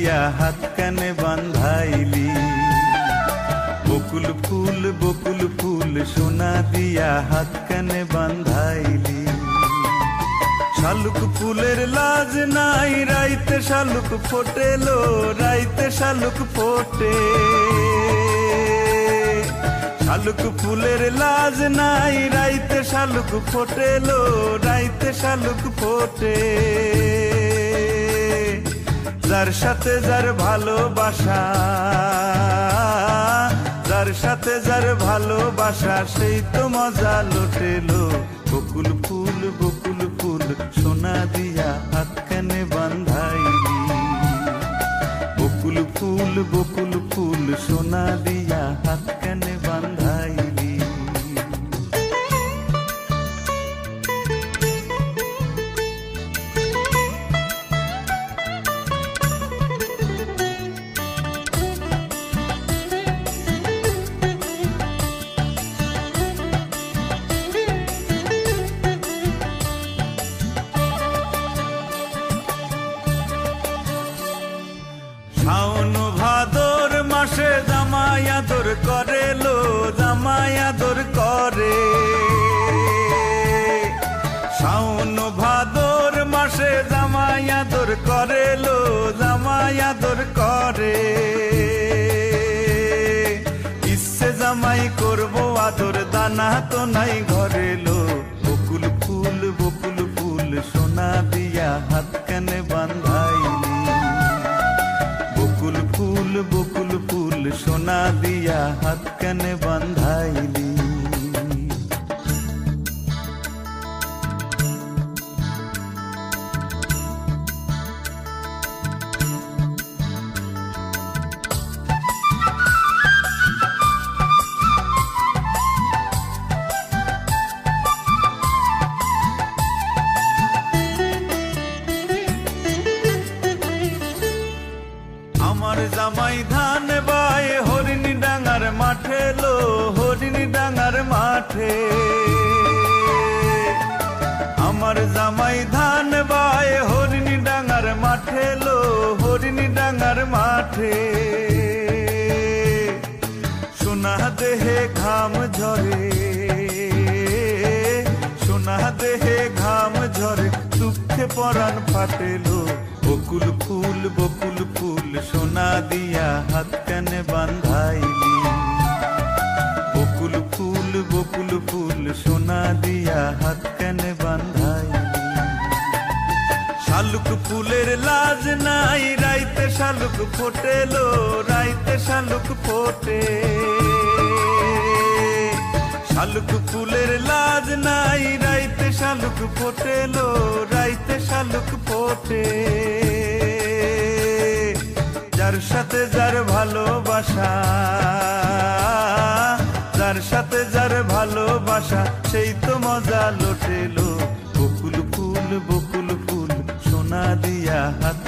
দিয়া হাত কানে বান্ধাইলি। বকুল ফুল সোনা দিয়া হাত কানে বান্ধাইলি। শালুক ফুলের লাজ নাই রাইতে শালুক ফোটেলো, রাইতে শালুক ফোটে। শালুক ফুলের লাজ নাই রাইতে শালুক ফোটেলো, রাইতে শালুক ফোটে। যার সাথে যার ভালোবাসা, যার সাথে যার ভালোবাসা সেই তো মজা লুটেলো। বকুল ফুল সোনা দিয়া হাত কানে বান্ধাইলি। বকুল ফুল সোনা দিয়া হাত কানে বান্ধাইলি। শাওন ভাদর মাসে জামাই আদর করে লো, জামাই আদর করে। শাওন ভাদর মাসে জামাই আদর করে লো, জামাই আদর করে। ইচ্ছে জামাই করবো আদর, দানা তো নাই ঘরে লো। বকুল ফুল সোনা দিয়া হাত কানে বান্ধাইলি। বকুল ফুল সোনা দিয়া হাত কানে বান্ধাইলি। আমার জামাই ধান বায় হরিণী ডাঙার মাঠে লো, হরিণী ডাঙার মাঠে। আমার জামাই ধান বায় হরিণী ডাঙার মাঠে লো, হরিণী ডাঙার মাঠে। সোনা দেহে ঘাম ঝরে, সোনা দেহে ঘাম ঝরে, দুঃখে পরাণ ফাটেলো। বকুল ফুল সোনা দিয়া হাত কানে বান্ধাইলি। বকুল ফুল সোনা দিয়া হাত কানে বান্ধাইলি। শালুক ফুলের লাজ নাই রাইতে শালুক ফোটেলো, রাইতে শালুক ফোটে। শালুক ফুলের লাজ নাই রাইতে শালুক ফোটেলো, রাইতে শালুক ফোটে। যার সাথে যার ভালোবাসা, যার সাথে যার ভালোবাসা সেই তো মজা লুটেলো। বকুল ফুল সোনা দিয়া হাত